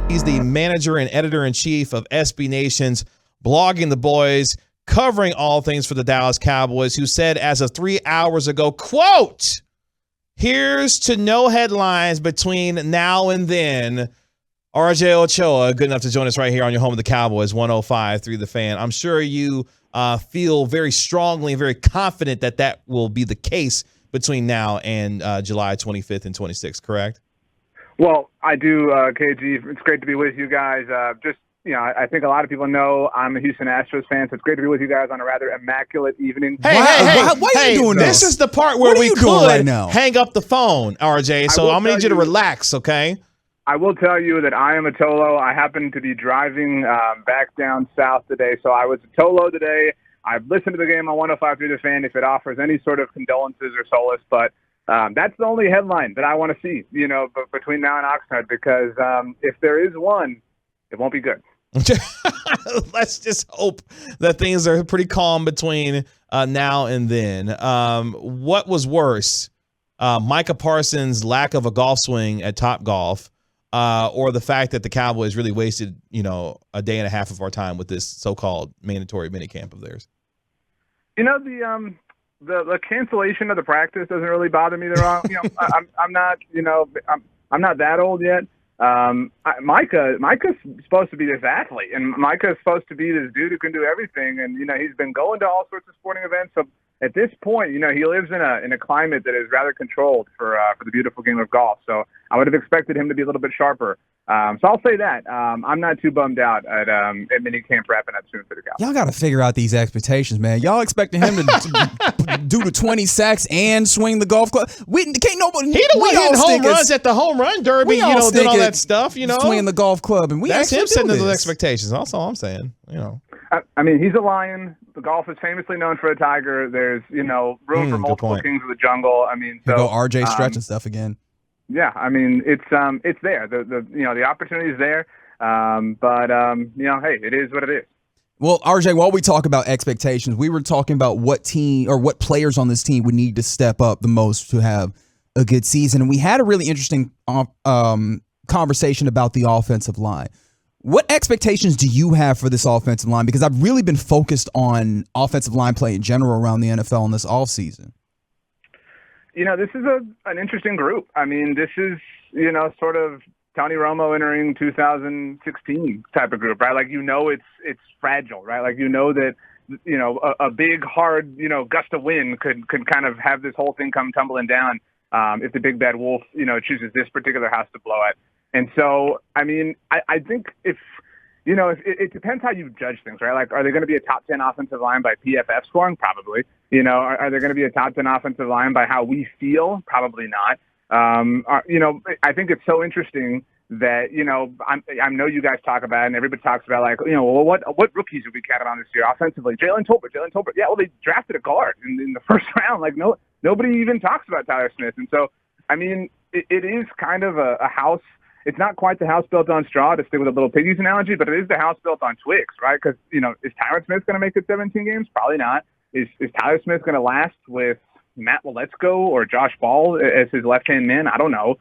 He's the manager and editor-in-chief of SB Nation's Blogging the Boys, covering all things for the Dallas Cowboys, who said as of 3 hours ago, quote, "Here's to no headlines between now and then." RJ Ochoa, good enough to join us right here on your home of the Cowboys, 105.3 The Fan. I'm sure you feel very strongly and very confident that that will be the case between now and July 25th and 26th, correct? Well, I do, KG. It's great to be with you guys. I think a lot of people know I'm a Houston Astros fan, so it's great to be with you guys on a rather immaculate evening. Hey, why are you doing this? This is the part where we could hang up the phone, RJ, so I'm going to need you to relax, okay? I will tell you that I am a Tolo. I happen to be driving back down south today, so I was a Tolo today. I've listened to the game on 105.3 The Fan if it offers any sort of condolences or solace, but that's the only headline that I want to see, between now and Oxnard, because if there is one, it won't be good. Let's just hope that things are pretty calm between now and then. What was worse, Micah Parsons' lack of a golf swing at Topgolf, or the fact that the Cowboys really wasted, a day and a half of our time with this so-called mandatory minicamp of theirs? The cancellation of the practice doesn't really bother me. I'm not that old yet. Micah's supposed to be this athlete, and Micah's supposed to be this dude who can do everything. And he's been going to all sorts of sporting events. So at this point, he lives in a climate that is rather controlled for the beautiful game of golf. So I would have expected him to be a little bit sharper. So I'll say that. I'm not too bummed out at minicamp wrapping up soon for the Cowboys. Y'all got to figure out these expectations, man. Y'all expecting him to do the 20 sacks and swing the golf club? Can't nobody. He the one hitting home runs at the home run derby. Doing all that stuff. Swinging the golf club, and that's him setting those expectations. That's all I'm saying. I mean, he's a lion. The golf is famously known for a tiger. There's room for multiple kings of the jungle. I mean, so go RJ stretching stuff again. Yeah, I mean, it's there. The opportunity is there. Hey, it is what it is. Well, RJ, while we talk about expectations, we were talking about what team or what players on this team would need to step up the most to have a good season, and we had a really interesting conversation about the offensive line. What expectations do you have for this offensive line? Because I've really been focused on offensive line play in general around the NFL in this offseason. This is an interesting group. I mean, this is, sort of Tony Romo entering 2016 type of group, right? Like, it's fragile, right? Like, that, a big, hard, gust of wind could kind of have this whole thing come tumbling down if the big bad wolf, chooses this particular house to blow at. And so, I mean, I think if it depends how you judge things, right? Like, are they going to be a top 10 offensive line by PFF scoring? Probably. Are they going to be a top 10 offensive line by how we feel? Probably not. I think it's so interesting that, I know you guys talk about it and everybody talks about what rookies are we counting on this year offensively? Jalen Tolbert. Yeah, well, they drafted a guard in the first round. Like, nobody even talks about Tyler Smith. And so, I mean, it is kind of a house. It's not quite the house built on straw, to stick with a little piggies analogy, but it is the house built on twigs, right? Because, is Tyler Smith going to make it 17 games? Probably not. Is Tyler Smith going to last with Matt Waletzko or Josh Ball as his left-hand man? I don't know.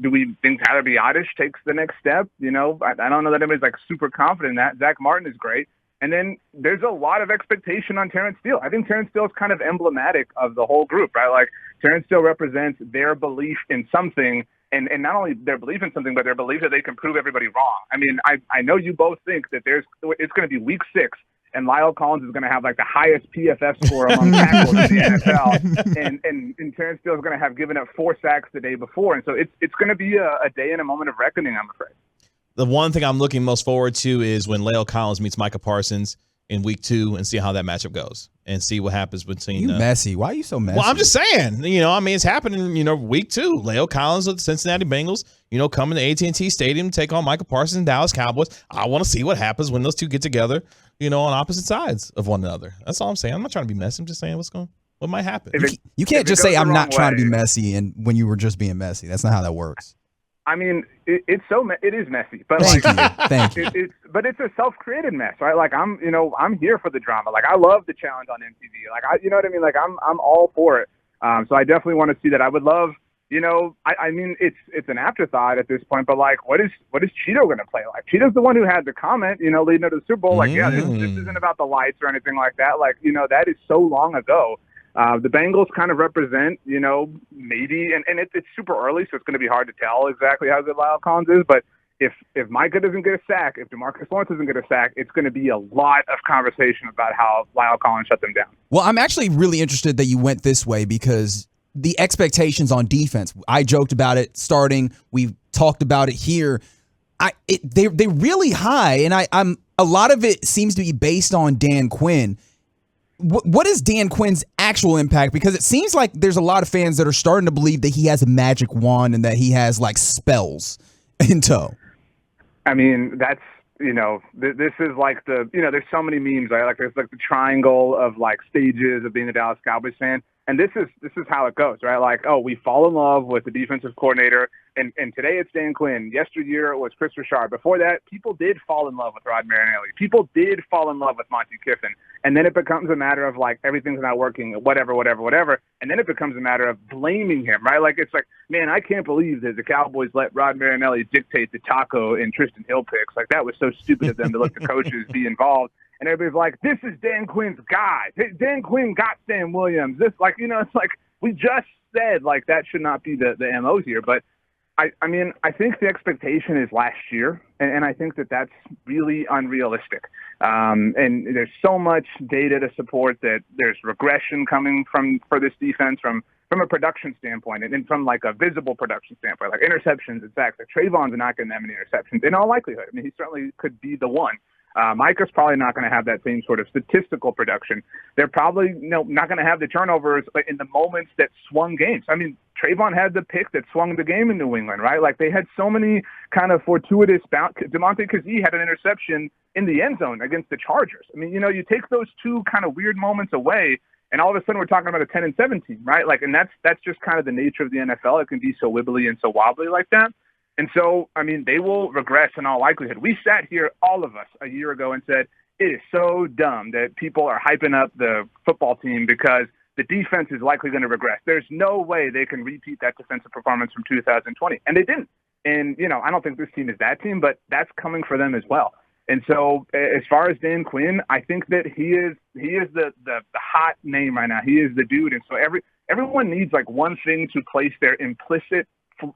Do we think Tyler Biadasz takes the next step? I don't know that anybody's super confident in that. Zach Martin is great. And then there's a lot of expectation on Terrence Steele. I think Terrence Steele is kind of emblematic of the whole group, right? Like, Terrence Steele represents their belief in something, and not only their belief in something, but their belief that they can prove everybody wrong. I mean, I know you both think that it's going to be week 6, and Lyle Collins is going to have the highest PFF score among tackles in the NFL, and Terrence Steele is going to have given up 4 sacks the day before, and so it's going to be a day and a moment of reckoning, I'm afraid. The one thing I'm looking most forward to is when Lyle Collins meets Micah Parsons in week 2 and see how that matchup goes and see what happens between. You messy. Why are you so messy? Well, I'm just saying, it's happening, week 2. Lyle Collins of the Cincinnati Bengals, coming to AT&T Stadium to take on Micah Parsons and Dallas Cowboys. I want to see what happens when those two get together, on opposite sides of one another. That's all I'm saying. I'm not trying to be messy. I'm just saying what might happen. You can't just say I'm not trying to be messy and when you were just being messy. That's not how that works. I mean, it is messy, but thank you. But it's a self-created mess, right? Like, I'm here for the drama. Like, I love the challenge on MTV. Like, you know what I mean? Like, I'm all for it. So I definitely want to see that. I would love I mean, it's an afterthought at this point, but like, what is Cheeto going to play like? Cheeto's the one who had the comment, leading up to the Super Bowl, like, yeah, this isn't about the lights or anything like that. Like, that is so long ago. The Bengals kind of represent, maybe, and it's super early, so it's going to be hard to tell exactly how good Lyle Collins is, but if Micah doesn't get a sack, if DeMarcus Lawrence doesn't get a sack, it's going to be a lot of conversation about how Lyle Collins shut them down. Well, I'm actually really interested that you went this way because the expectations on defense, I joked about it starting. We've talked about it here. They're really high, and I'm a lot of it seems to be based on Dan Quinn. What is Dan Quinn's actual impact? Because it seems like there's a lot of fans that are starting to believe that he has a magic wand and that he has like spells in tow. I mean, that's, this is like there's so many memes, right? Like there's like the triangle of like stages of being a Dallas Cowboys fan. And this is how it goes, right? Like, oh, we fall in love with the defensive coordinator, and today it's Dan Quinn. Yesteryear it was Chris Richard. Before that, people did fall in love with Rod Marinelli. People did fall in love with Monty Kiffin. And then it becomes a matter of like everything's not working, whatever. And then it becomes a matter of blaming him, right? Like it's like, man, I can't believe that the Cowboys let Rod Marinelli dictate the Taco and Tristan Hill picks. Like that was so stupid of them to let the coaches be involved. And everybody's like, this is Dan Quinn's guy. Dan Quinn got Sam Williams. This, like, it's like we just said, like, that should not be the MO here. But, I mean, I think the expectation is last year, and I think that that's really unrealistic. And there's so much data to support that there's regression coming for this defense from a production standpoint and from, like, a visible production standpoint, like interceptions and sacks. Like, Trayvon's not getting that many interceptions in all likelihood. I mean, he certainly could be the one. Micah's probably not going to have that same sort of statistical production. They're probably not going to have the turnovers in the moments that swung games. I mean, Trayvon had the pick that swung the game in New England, right? Like they had so many kind of fortuitous bounce. DeMonte Kazee had an interception in the end zone against the Chargers. I mean, you take those two kind of weird moments away, and all of a sudden we're talking about a 10-17, right? Like, and that's just kind of the nature of the NFL. It can be so wibbly and so wobbly like that. And so, I mean, they will regress in all likelihood. We sat here, all of us, a year ago and said, it is so dumb that people are hyping up the football team because the defense is likely going to regress. There's no way they can repeat that defensive performance from 2020. And they didn't. And, I don't think this team is that team, but that's coming for them as well. And so as far as Dan Quinn, I think that he is the hot name right now. He is the dude. And so everyone needs like one thing to place their implicit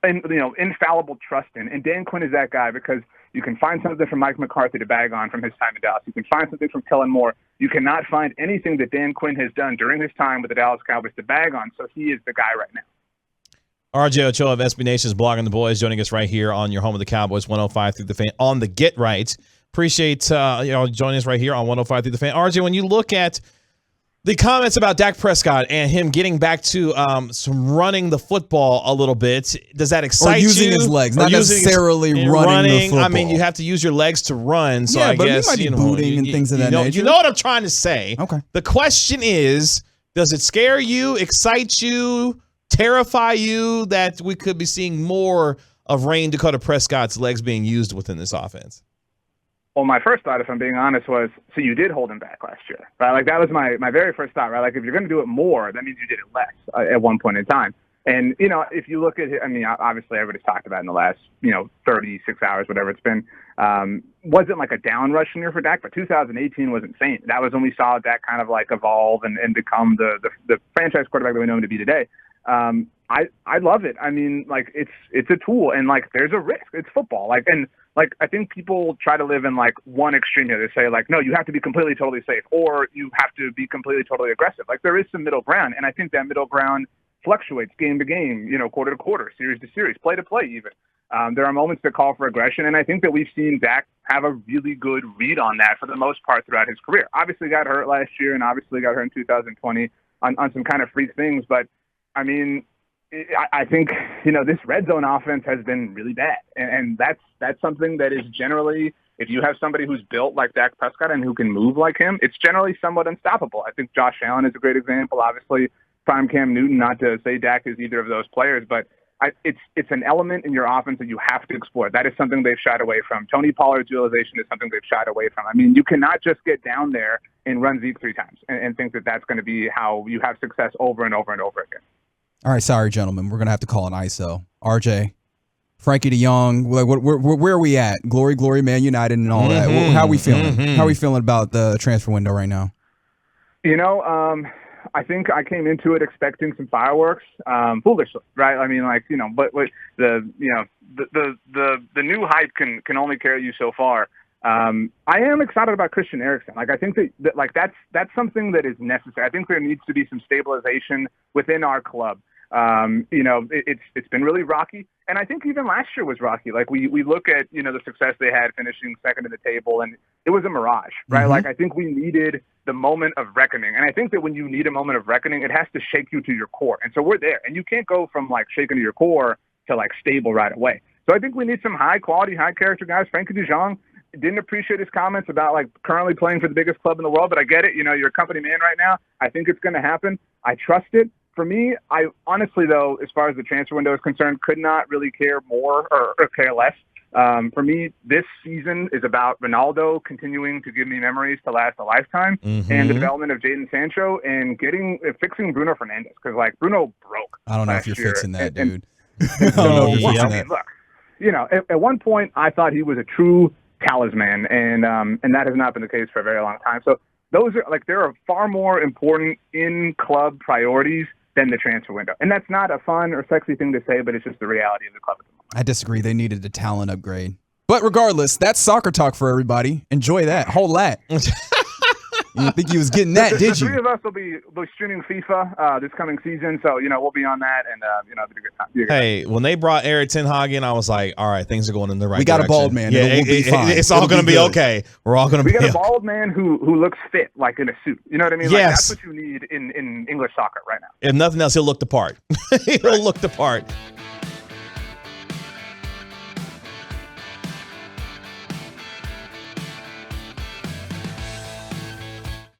and infallible trust in. And Dan Quinn is that guy because you can find something from Mike McCarthy to bag on from his time in Dallas. You can find something from Kellen Moore. You cannot find anything that Dan Quinn has done during his time with the Dallas Cowboys to bag on. So he is the guy right now. RJ Ochoa of SB Nation's Blogging the Boys joining us right here on your home of the Cowboys, 105 through the Fan on the Get Right. Appreciate joining us right here on 105 through the Fan. RJ, when you look at the comments about Dak Prescott and him getting back to some running the football a little bit, does that excite you? Or using his legs, not necessarily running the football. I mean, you have to use your legs to run, so yeah, I guess he might be booting and things of that nature. You know what I'm trying to say. Okay. The question is, does it scare you, excite you, terrify you that we could be seeing more of Rayne Dakota Prescott's legs being used within this offense? Well, my first thought, if I'm being honest, was, so you did hold him back last year, right? Like that was my very first thought, right? Like if you're going to do it more, that means you did it less at one point in time. And, if you look at it, I mean, obviously everybody's talked about in the last, 36 hours, whatever it's been, wasn't like a down rushing year for Dak, but 2018 was insane. That was when we saw Dak kind of like evolve and become the franchise quarterback that we know him to be today. I love it. I mean, like it's a tool, and like there's a risk. It's football. Like I think people try to live in like one extreme here. They say like, no, you have to be completely totally safe, or you have to be completely totally aggressive. Like there is some middle ground, and I think that middle ground fluctuates game to game, quarter to quarter, series to series, play to play even. There are moments that call for aggression, and I think that we've seen Dak have a really good read on that for the most part throughout his career. Obviously got hurt last year, and obviously got hurt in 2020 on some kind of freak things, but I mean, I think, this red zone offense has been really bad. And that's something that is generally, if you have somebody who's built like Dak Prescott and who can move like him, it's generally somewhat unstoppable. I think Josh Allen is a great example. Obviously, prime Cam Newton, not to say Dak is either of those players, but it's an element in your offense that you have to explore. That is something they've shied away from. Tony Pollard's utilization is something they've shied away from. I mean, you cannot just get down there and run Zeke 3 times and think that that's going to be how you have success over and over and over again. All right, sorry, gentlemen. We're going to have to call an ISO. RJ, Frankie DeYoung, where are we at? Glory, glory, Man United and all that. How are we feeling? How are we feeling about the transfer window right now? I think I came into it expecting some fireworks, foolishly, right? I mean, but the new hype can only carry you so far. I am excited about Christian Eriksen. I think that's something that is necessary. I think there needs to be some stabilization within our club. It's been really rocky, and I think even last year was rocky. We look at the success they had finishing second in the table, and it was a mirage, right? Mm-hmm. I think we needed the moment of reckoning, and I think that when you need a moment of reckoning, it has to shake you to your core, and so we're there. And you can't go from shaking to your core to stable right away. So I think we need some high quality, high character guys. Frankie de Jong didn't appreciate his comments about currently playing for the biggest club in the world, but I get it. You're a company man right now. I think it's going to happen. I trust it. For me, I honestly, though, as far as the transfer window is concerned, could not really care more or care less. For me, this season is about Ronaldo continuing to give me memories to last a lifetime, and the development of Jadon Sancho and fixing Bruno Fernandes, because Bruno broke. I don't know if you're fixing that, dude. I don't know if you're fixing that. Look, at one point I thought he was a true talisman, and that has not been the case for a very long time. So those are there are far more important in club priorities than the transfer window. And that's not a fun or sexy thing to say, but it's just the reality of the club at the moment. I disagree. They needed a talent upgrade. But regardless, that's soccer talk for everybody. Enjoy that. Hold that. You didn't think you was getting that, did you? The three of us will be streaming FIFA this coming season, so we'll be on that, and it'll be a good time. Hey, when they brought Erik ten Hag in, I was like, all right, things are going in the right direction. We got a bald man. Yeah, we'll be fine. It's all going to be okay. We're all going to be okay. We got a bald man who looks fit, in a suit. You know what I mean? Yes. That's what you need in English soccer right now. If nothing else, he'll look the part. He'll look the part.